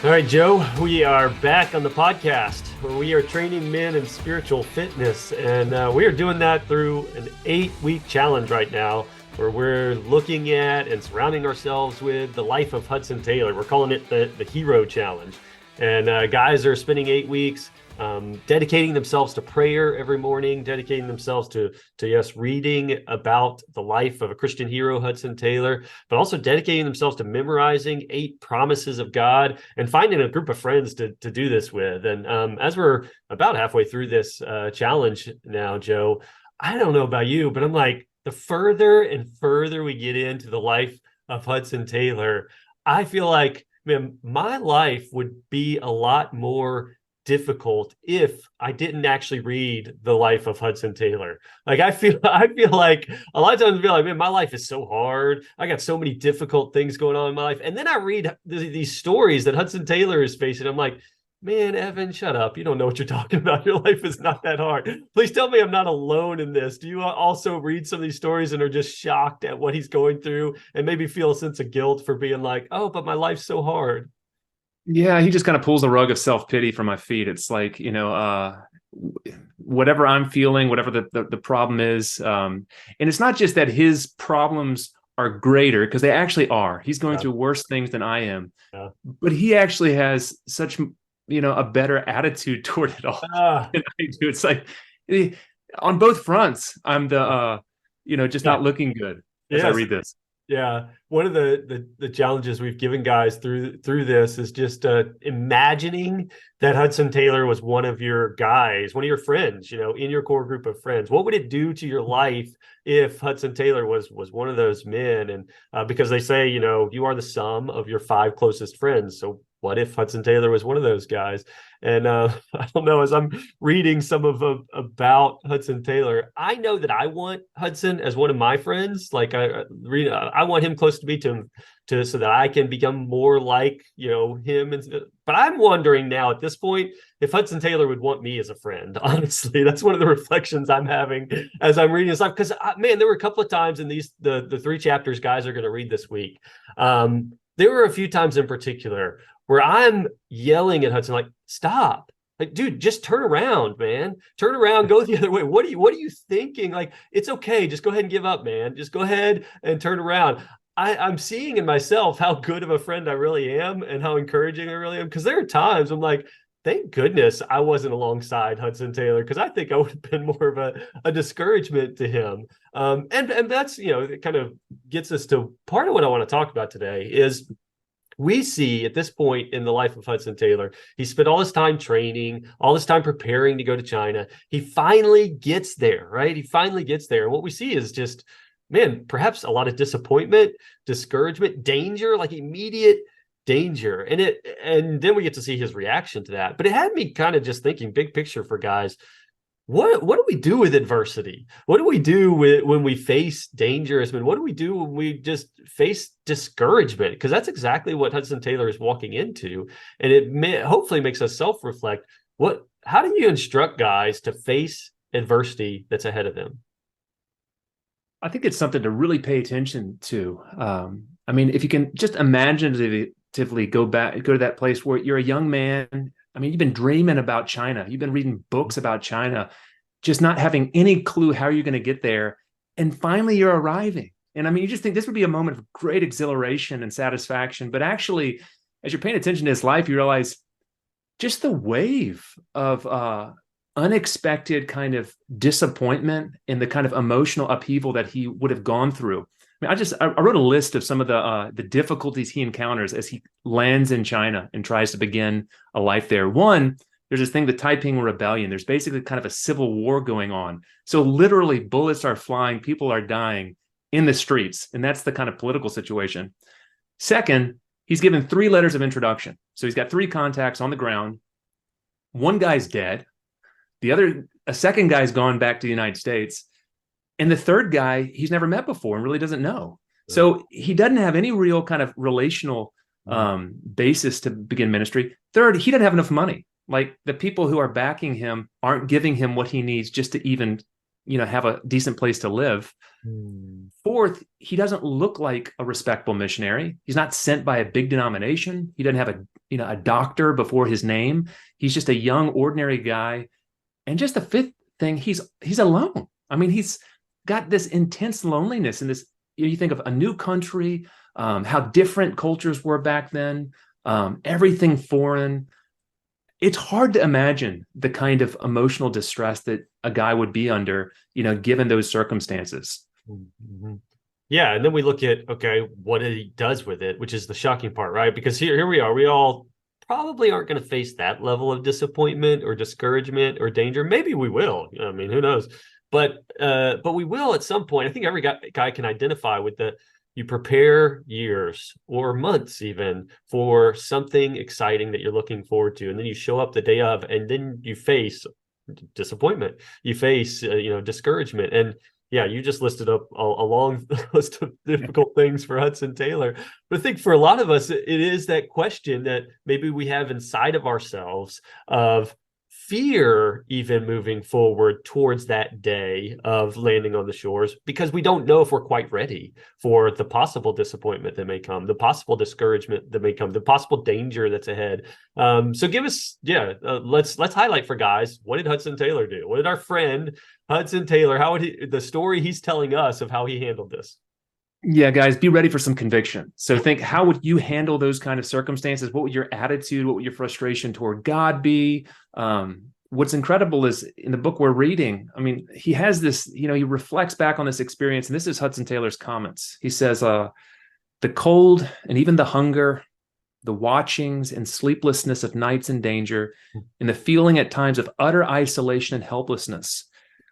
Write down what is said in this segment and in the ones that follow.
All right, Joe, we are back on the podcast where we are training men in spiritual fitness. And we are doing that through an 8-week challenge right now where we're looking at and surrounding ourselves with the life of Hudson Taylor. We're calling it the Hero Challenge. And guys are spending 8 weeks dedicating themselves to prayer every morning, dedicating themselves to yes, reading about the life of a Christian hero, Hudson Taylor, but also dedicating themselves to memorizing 8 promises of God and finding a group of friends to do this with. And as we're about halfway through this challenge now, Joe, I don't know about you, but I'm like, the further and further we get into the life of Hudson Taylor, I feel like, man, my life would be a lot more difficult if I didn't actually read the life of Hudson Taylor. Like I feel like a lot of times I feel like, man, my life is so hard. I got so many difficult things going on in my life. And then I read these stories that Hudson Taylor is facing. I'm like, man, Evan, shut up. You don't know what you're talking about. Your life is not that hard. Please tell me I'm not alone in this. Do you also read some of these stories and are just shocked at what he's going through and maybe feel a sense of guilt for being like, oh, but my life's so hard? Yeah, he just kind of pulls the rug of self-pity from my feet. It's like, whatever I'm feeling, whatever the problem is. And it's not just that his problems are greater, because they actually are. He's going Yeah, through worse things than I am. yeah. But he actually has such, a better attitude toward it all Ah, than I do. It's like on both fronts, I'm just yeah. not looking good as I Yes. read this. Yeah, one of the challenges we've given guys through this is just imagining that Hudson Taylor was one of your guys, one of your friends, in your core group of friends. What would it do to your life if Hudson Taylor was one of those men? And because they say, you are the sum of your 5 closest friends. So what if Hudson Taylor was one of those guys? And I don't know, as I'm reading some of about Hudson Taylor, I know that I want Hudson as one of my friends. Like I want him close to me to so that I can become more like him. But I'm wondering now at this point if Hudson Taylor would want me as a friend. Honestly, that's one of the reflections I'm having as I'm reading this stuff. Because man, there were a couple of times in the 3 chapters guys are going to read this week. There were a few times in particular where I'm yelling at Hudson, like, stop. Like, dude, just turn around, man. Turn around, go the other way. What are you thinking? Like, it's okay. Just go ahead and give up, man. Just go ahead and turn around. I'm seeing in myself how good of a friend I really am and how encouraging I really am. Because there are times I'm like, thank goodness I wasn't alongside Hudson Taylor, because I think I would have been more of a discouragement to him. And that's, it kind of gets us to part of what I want to talk about today is we see at this point in the life of Hudson Taylor, he spent all his time training, all his time preparing to go to China. He finally gets there, right? He finally gets there. And what we see is just, man, perhaps a lot of disappointment, discouragement, danger, like immediate danger. And then we get to see his reaction to that. But it had me kind of just thinking big picture for guys. What do we do with adversity? What do we do when we face dangerous men? What do we do when we just face discouragement? Because that's exactly what Hudson Taylor is walking into, and hopefully makes us self-reflect. How do you instruct guys to face adversity that's ahead of them? I think it's something to really pay attention to. I mean, if you can just imaginatively go to that place where you're a young man. I mean, you've been dreaming about China. You've been reading books about China, just not having any clue how you're going to get there. And finally, you're arriving. And I mean, you just think this would be a moment of great exhilaration and satisfaction. But actually, as you're paying attention to his life, you realize just the wave of unexpected kind of disappointment and the kind of emotional upheaval that he would have gone through. I mean, I wrote a list of some of the difficulties he encounters as he lands in China and tries to begin a life there. One, there's this thing, the Taiping Rebellion. There's basically kind of a civil war going on. So literally bullets are flying, people are dying in the streets. And that's the kind of political situation. Second, he's given 3 letters of introduction. So he's got 3 contacts on the ground. One guy's dead. A second guy's gone back to the United States. And the third guy, he's never met before and really doesn't know. So he doesn't have any real kind of relational basis to begin ministry. Third, he doesn't have enough money. Like the people who are backing him aren't giving him what he needs just to even, have a decent place to live. Hmm. Fourth, he doesn't look like a respectable missionary. He's not sent by a big denomination. He doesn't have a doctor before his name. He's just a young, ordinary guy. And just the fifth thing, he's alone. I mean, he's got this intense loneliness in this. You think of a new country, how different cultures were back then, everything foreign. It's hard to imagine the kind of emotional distress that a guy would be under, given those circumstances. Mm-hmm. Yeah, and then we look at, okay, what he does with it, which is the shocking part, right? Because here we are. We all probably aren't going to face that level of disappointment or discouragement or danger. Maybe we will. I mean, who knows? But we will at some point. I think every guy can identify with the you prepare years or months even for something exciting that you're looking forward to, and then you show up the day of, and then you face disappointment, you face discouragement, and yeah, you just listed up a long list of difficult things for Hudson Taylor. But I think for a lot of us, it is that question that maybe we have inside of ourselves of fear, even moving forward towards that day of landing on the shores, because we don't know if we're quite ready for the possible disappointment that may come, the possible discouragement that may come, the possible danger that's ahead. So give us, let's highlight for guys, what did Hudson Taylor do? What did our friend Hudson Taylor, how would the story he's telling us of how he handled this? Yeah, guys, be ready for some conviction. So think, how would you handle those kind of circumstances? What would your attitude, what would your frustration toward God be? What's incredible is in the book we're reading, I mean, he has this, he reflects back on this experience, and this is Hudson Taylor's comments. He says, the cold and even the hunger, the watchings and sleeplessness of nights in danger, and the feeling at times of utter isolation and helplessness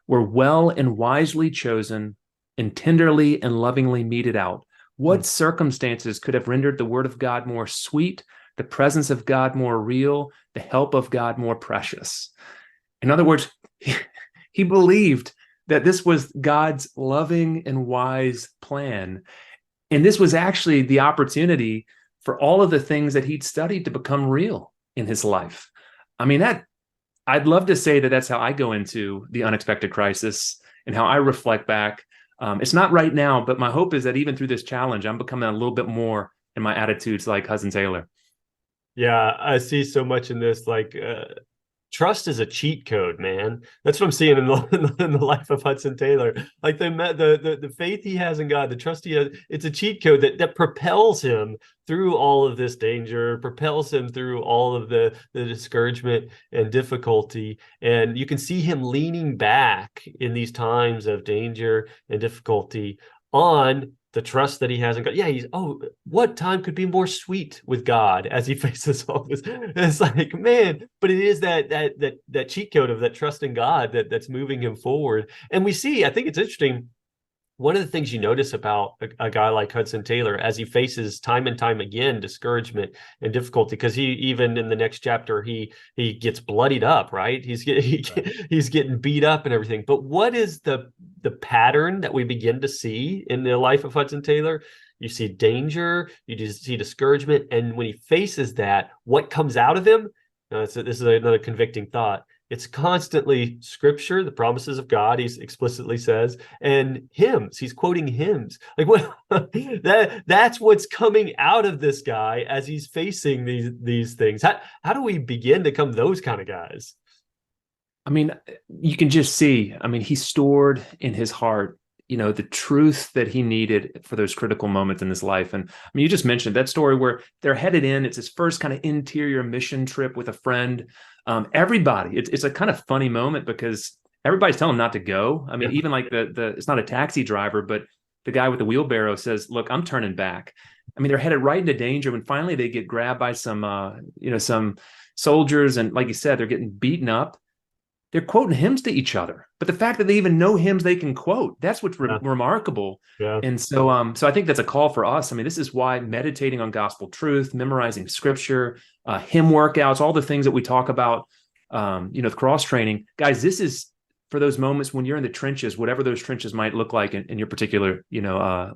were well and wisely chosen and tenderly and lovingly meted out. What circumstances could have rendered the word of God more sweet, the presence of God more real, the help of God more precious? In other words, he believed that this was God's loving and wise plan. And this was actually the opportunity for all of the things that he'd studied to become real in his life. I mean, I'd love to say that that's how I go into the unexpected crisis and how I reflect back. It's not right now, but my hope is that even through this challenge, I'm becoming a little bit more in my attitudes like Hudson Taylor. Yeah, I see so much in this, like trust is a cheat code, man. That's what I'm seeing in the life of Hudson Taylor. Like the faith he has in God, the trust he has, it's a cheat code that propels him through all of this danger, propels him through all of the discouragement and difficulty. And you can see him leaning back in these times of danger and difficulty on the trust that he has in God. Yeah, what time could be more sweet with God as he faces all this? It's like, man, but it is that cheat code of that trust in God that's moving him forward. And we see, I think it's interesting, one of the things you notice about a guy like Hudson Taylor as he faces time and time again discouragement and difficulty, because he, even in the next chapter, he gets bloodied up, right? He's getting beat up and everything. But what is the pattern that we begin to see in the life of Hudson Taylor? You see danger, you just see discouragement, and when he faces that, what comes out of him? This is another convicting thought. It's constantly scripture, the promises of God, he explicitly says, and hymns. He's quoting hymns. Like what that's what's coming out of this guy as he's facing these things. How do we begin to become those kind of guys? I mean, you can just see, I mean, he stored in his heart, the truth that he needed for those critical moments in his life. And I mean, you just mentioned that story where they're headed in. It's his first kind of interior mission trip with a friend. Everybody, it's a kind of funny moment because everybody's telling him not to go. I mean, even like it's not a taxi driver, but the guy with the wheelbarrow says, "Look, I'm turning back." I mean, they're headed right into danger when finally they get grabbed by some soldiers, and like you said, they're getting beaten up. They're quoting hymns to each other, but the fact that they even know hymns they can quote, that's what's remarkable. Yeah. And so I think that's a call for us. I mean, this is why meditating on gospel truth, memorizing scripture, hymn workouts, all the things that we talk about, the cross training, guys, this is for those moments when you're in the trenches, whatever those trenches might look like in your particular,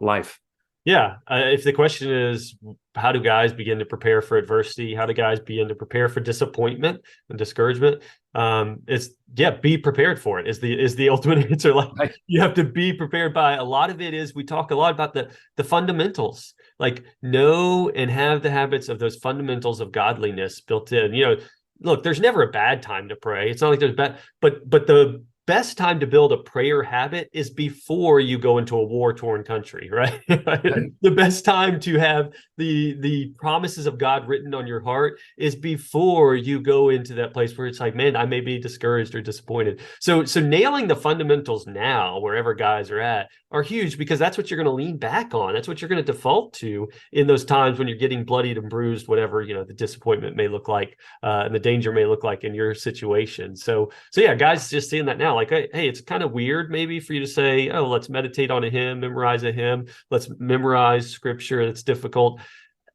life. Yeah. If the question is, how do guys begin to prepare for adversity? How do guys begin to prepare for disappointment and discouragement? It's yeah, be prepared for it is the ultimate answer. Like Right. you have to be prepared by a lot of it is we talk a lot about the fundamentals, like know and have the habits of those fundamentals of godliness built in. Look, there's never a bad time to pray. It's not like there's bad, but the best time to build a prayer habit is before you go into a war-torn country, right? Right. The best time to have the promises of God written on your heart is before you go into that place where it's like, man, I may be discouraged or disappointed. So nailing the fundamentals now, wherever guys are at, are huge because that's what you're going to lean back on. That's what you're going to default to in those times when you're getting bloodied and bruised, whatever the disappointment may look like, and the danger may look like in your situation. So yeah, guys, just seeing that now, like, hey, it's kind of weird maybe for you to say, oh, let's meditate on a hymn, memorize a hymn, let's memorize scripture. That's difficult.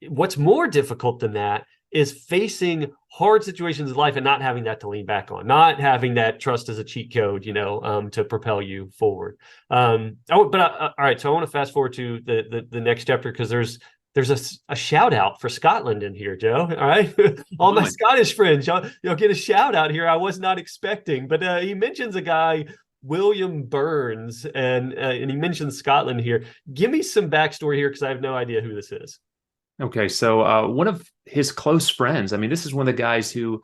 What's more difficult than that is facing hard situations in life and not having that to lean back on, not having that trust as a cheat code, to propel you forward. All right, so I want to fast forward to the next chapter because there's a shout out for Scotland in here, Joe. All right, all my Scottish friends, y'all get a shout out here. I was not expecting, but he mentions a guy, William Burns, and he mentions Scotland here. Give me some backstory here because I have no idea who this is. Okay, so one of his close friends, I mean, this is one of the guys who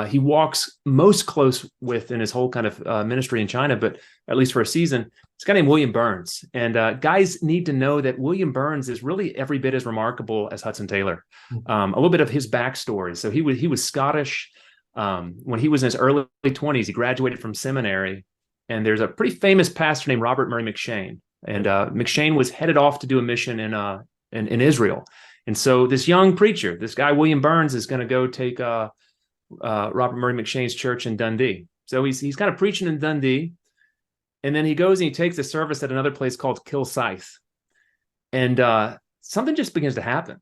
he walks most close with in his whole kind of ministry in China, but at least for a season, it's a guy named William Burns. And guys need to know that William Burns is really every bit as remarkable as Hudson Taylor. A little bit of his backstory. So he was Scottish. When he was in his early 20s, he graduated from seminary. And there's a pretty famous pastor named Robert Murray McCheyne. And McCheyne was headed off to do a mission in Israel. And so this young preacher, this guy, William Burns, is going to go take Robert Murray McCheyne's church in Dundee. So he's kind of preaching in Dundee. And then he goes and he takes a service at another place called Kilsyth. And something just begins to happen.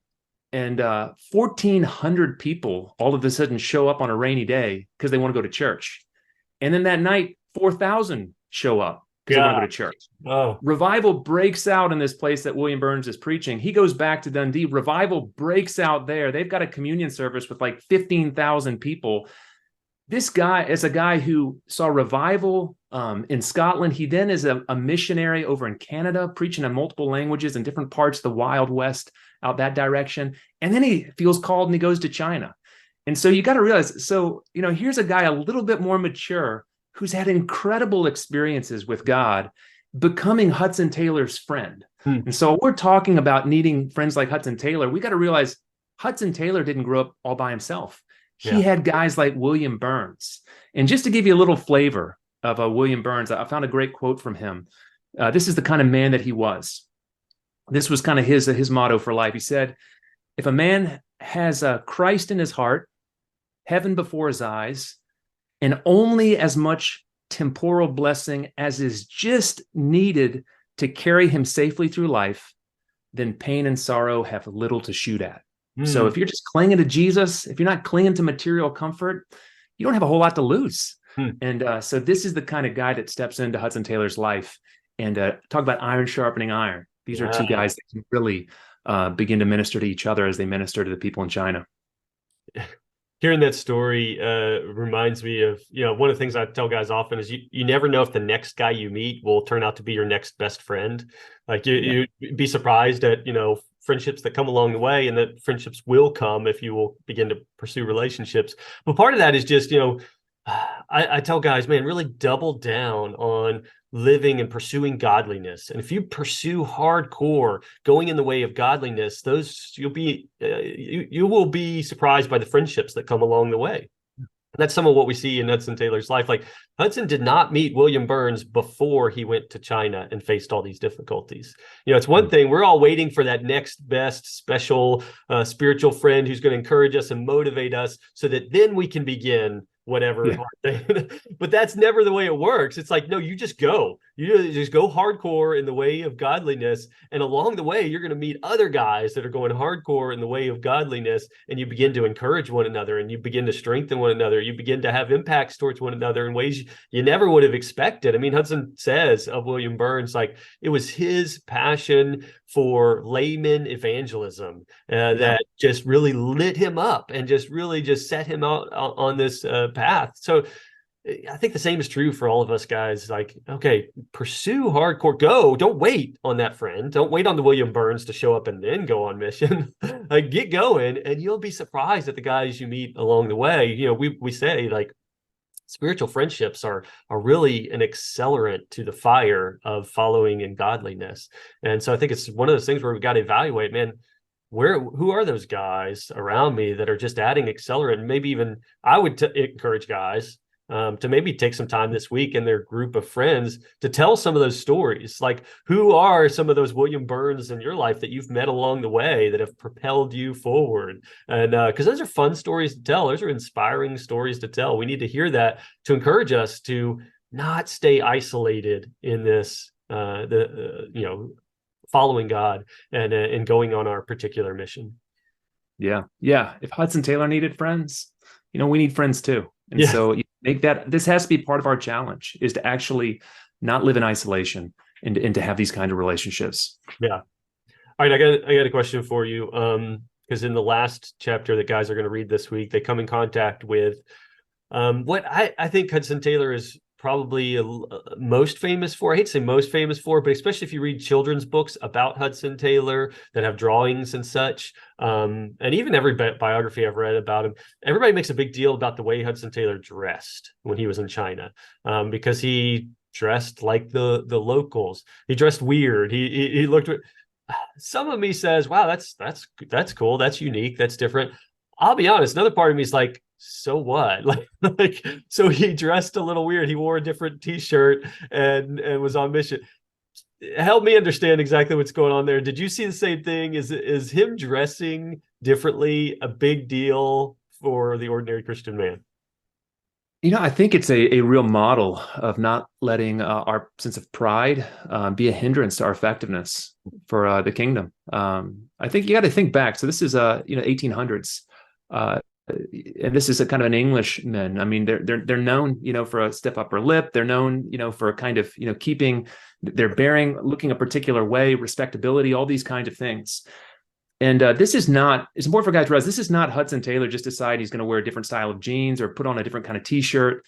And 1,400 people all of a sudden show up on a rainy day because they want to go to church. And then that night, 4,000 show up because they want to go to church. Oh. Revival breaks out in this place that William Burns is preaching. He goes back to Dundee. Revival breaks out there. They've got a communion service with like 15,000 people. This guy is a guy who saw revival in Scotland. He then is a missionary over in Canada, preaching in multiple languages in different parts of the Wild West out that direction. And then he feels called and he goes to China. And so you got to realize, here's a guy a little bit more mature who's had incredible experiences with God, becoming Hudson Taylor's friend. And so we're talking about needing friends like Hudson Taylor. We got to realize Hudson Taylor didn't grow up all by himself. He had guys like William Burns. And just to give you a little flavor of William Burns, I found a great quote from him. This is the kind of man that he was. This was kind of his motto for life. He said, if a man has Christ in his heart, heaven before his eyes, and only as much temporal blessing as is just needed to carry him safely through life, then pain and sorrow have little to shoot at. So if you're just clinging to Jesus, if you're not clinging to material comfort, you don't have a whole lot to lose. And so this is the kind of guy that steps into Hudson Taylor's life and talk about iron sharpening iron. These are two guys that can really begin to minister to each other as they minister to the people in China. Hearing that story reminds me of, one of the things I tell guys often is you never know if the next guy you meet will turn out to be your next best friend. Like you'd be surprised at, friendships that come along the way, and that friendships will come if you will begin to pursue relationships. But part of that is just, I tell guys, man, really double down on living and pursuing godliness. And if you pursue hardcore going in the way of godliness, you will be surprised by the friendships that come along the way. And that's some of what we see in Hudson Taylor's life. Like Hudson did not meet William Burns before he went to China and faced all these difficulties. It's one thing, we're all waiting for that next best special spiritual friend who's going to encourage us and motivate us so that then we can begin whatever Yeah. hard thing. But that's never the way it works. It's like, no, you just go. You just go hardcore in the way of godliness. And along the way, you're going to meet other guys that are going hardcore in the way of godliness. And you begin to encourage one another and you begin to strengthen one another. You begin to have impacts towards one another in ways you never would have expected. I mean, Hudson says of William Burns, like, it was his passion for layman evangelism Yeah. that just really lit him up and just really just set him out on this path. So I think the same is true for all of us guys. Like, okay, pursue hardcore, go. Don't wait on that friend. Don't wait on the William Burns to show up and then go on mission. Like, get going, and you'll be surprised at the guys you meet along the way. You know, we say, like, spiritual friendships are really an accelerant to the fire of following in godliness. And so I think it's one of those things where we've got to evaluate, man, who are those guys around me that are just adding accelerant? And maybe even I would encourage guys to maybe take some time this week in their group of friends to tell some of those stories. Like, who are some of those William Burns in your life that you've met along the way that have propelled you forward? And because those are fun stories to tell, those are inspiring stories to tell. We need to hear that to encourage us to not stay isolated in this, following God and going on our particular mission. Yeah. Yeah. If Hudson Taylor needed friends, we need friends too. And Yeah. so you make this has to be part of our challenge, is to actually not live in isolation and to have these kind of relationships. Yeah. All right. I got a question for you. Because in the last chapter that guys are going to read this week, they come in contact with what I think Hudson Taylor is probably most famous for. I hate to say most famous for, but especially if you read children's books about Hudson Taylor that have drawings and such, and even every biography I've read about him, everybody makes a big deal about the way Hudson Taylor dressed when he was in China, because he dressed like the locals. He dressed weird. He looked. Some of me says, "Wow, that's cool. That's unique. That's different." I'll be honest. Another part of me is like, so what? Like, so he dressed a little weird. He wore a different T-shirt and was on mission. Help me understand exactly what's going on there. Did you see the same thing? Is him dressing differently a big deal for the ordinary Christian man? I think it's a real model of not letting our sense of pride be a hindrance to our effectiveness for the kingdom. I think you got to think back. So this is 1800s. And this is a kind of an Englishman. I mean, they're known, for a stiff upper lip. They're known, for a kind of, keeping their bearing, looking a particular way, respectability, all these kinds of things. And it's important for guys to realize this is not Hudson Taylor just decide he's going to wear a different style of jeans or put on a different kind of T-shirt.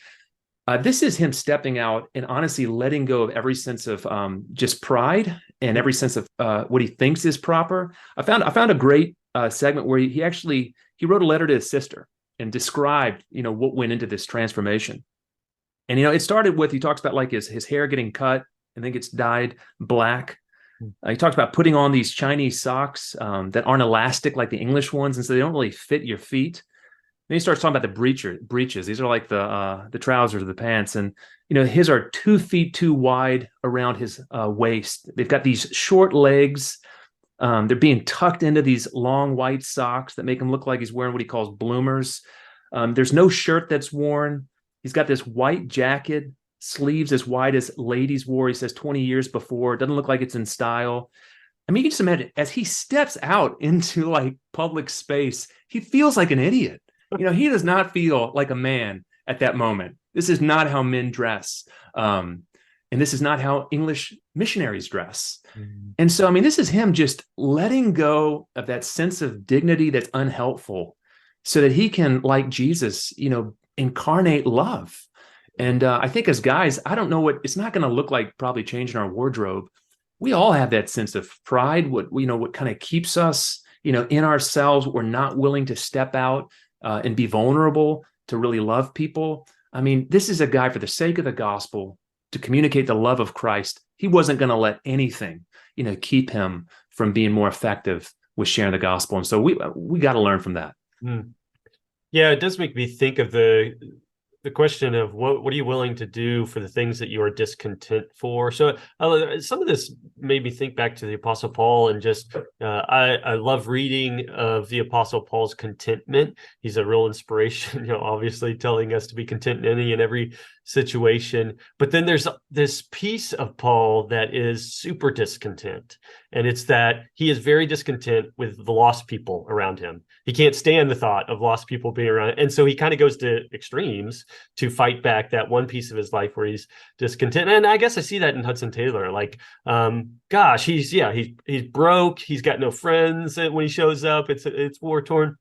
This is him stepping out and honestly letting go of every sense of just pride and every sense of what he thinks is proper. I found a great segment where he wrote a letter to his sister and described, what went into this transformation. And, it started with, he talks about like his hair getting cut and then gets dyed black. He talks about putting on these Chinese socks that aren't elastic like the English ones, and so they don't really fit your feet. Then he starts talking about the breeches. These are like the trousers or the pants, and his are 2 feet too wide around his waist. They've got these short legs. They're being tucked into these long white socks that make him look like he's wearing what he calls bloomers. There's no shirt that's worn. He's got this white jacket, sleeves as wide as ladies wore, he says, 20 years before. It doesn't look like it's in style. I mean, you can just imagine as he steps out into like public space, he feels like an idiot. He does not feel like a man at that moment. This is not how men dress. And this is not how English missionaries dress. Mm-hmm. And so, I mean, this is him just letting go of that sense of dignity that's unhelpful so that he can, like Jesus, incarnate love. And I think as guys, I don't know it's not going to look like probably changing our wardrobe. We all have that sense of pride, what kind of keeps us, in ourselves. We're not willing to step out and be vulnerable to really love people. I mean, this is a guy, for the sake of the gospel, to communicate the love of Christ. He wasn't going to let anything, keep him from being more effective with sharing the gospel. And so we got to learn from that. Yeah, it does make me think of the the question of what are you willing to do for the things that you are discontent for? So some of this made me think back to the Apostle Paul, and just I love reading of the Apostle Paul's contentment. He's a real inspiration, obviously telling us to be content in any and every situation. But then there's this piece of Paul that is super discontent, and it's that he is very discontent with the lost people around him. He can't stand the thought of lost people being around, and so he kind of goes to extremes to fight back that one piece of his life where he's discontent. And I guess I see that in Hudson Taylor. Like, gosh, he's broke. He's got no friends when he shows up. It's war torn,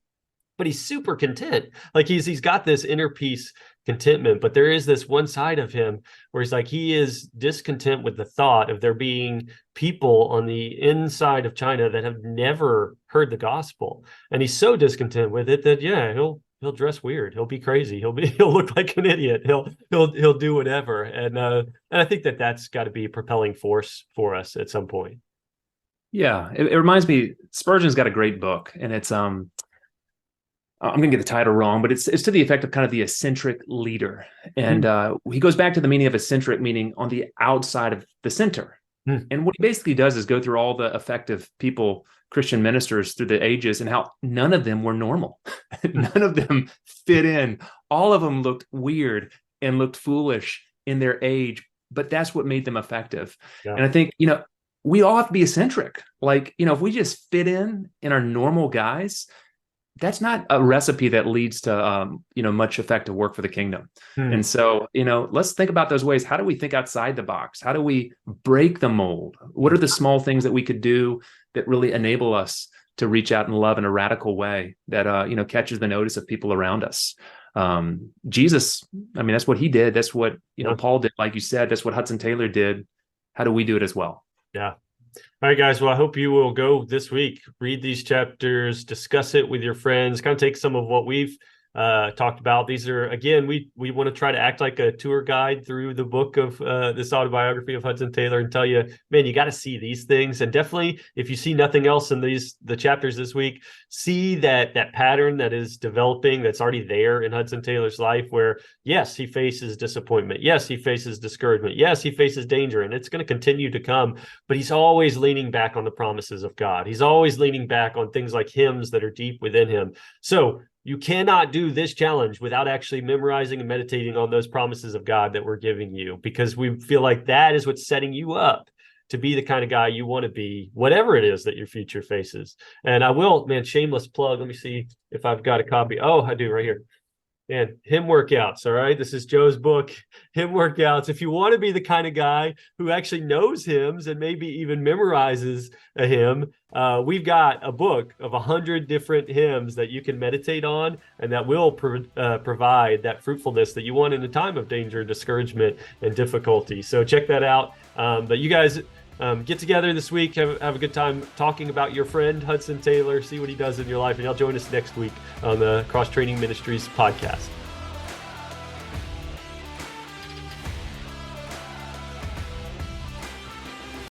but he's super content. Like he's got this inner peace, contentment. But there is this one side of him where he's like, he is discontent with the thought of there being people on the inside of China that have never heard the gospel. And he's so discontent with it that he'll dress weird. He'll be crazy. He'll look like an idiot. He'll do whatever. And I think that's got to be a propelling force for us at some point. Yeah, it reminds me, Spurgeon's got a great book, and it's I'm going to get the title wrong, but it's to the effect of kind of the eccentric leader. And he goes back to the meaning of eccentric, meaning on the outside of the center. And what he basically does is go through all the effective people, Christian ministers through the ages, and how none of them were normal. None of them fit in. All of them looked weird and looked foolish in their age, but that's what made them effective. Yeah. And I think, we all have to be eccentric. Like, if we just fit in our normal guys, that's not a recipe that leads to, much effective work for the kingdom. And so, let's think about those ways. How do we think outside the box? How do we break the mold? What are the small things that we could do that really enable us to reach out and love in a radical way that, catches the notice of people around us? Jesus, that's what he did. That's what, Paul did. Like you said, that's what Hudson Taylor did. How do we do it as well? Yeah. All right, guys. Well, I hope you will go this week, read these chapters, discuss it with your friends, kind of take some of what we've talked about. These are, again, we want to try to act like a tour guide through the book of this autobiography of Hudson Taylor and tell you, man, you got to see these things. And definitely, if you see nothing else in the chapters this week, see that pattern that is developing, that's already there in Hudson Taylor's life, where yes, he faces disappointment. Yes, he faces discouragement. Yes, he faces danger, and it's going to continue to come, but he's always leaning back on the promises of God. He's always leaning back on things like hymns that are deep within him. So you cannot do this challenge without actually memorizing and meditating on those promises of God that we're giving you, because we feel like that is what's setting you up to be the kind of guy you want to be, whatever it is that your future faces. And I will, shameless plug. Let me see if I've got a copy. Oh, I do right here. And hymn workouts. All right. This is Joe's book, Hymn Workouts. If you want to be the kind of guy who actually knows hymns and maybe even memorizes a hymn, we've got a book of 100 different hymns that you can meditate on, and that will provide that fruitfulness that you want in a time of danger, discouragement, and difficulty. So check that out. But you guys get together this week, have a good time talking about your friend Hudson Taylor, see what he does in your life, and y'all join us next week on the Cross Training Ministries podcast.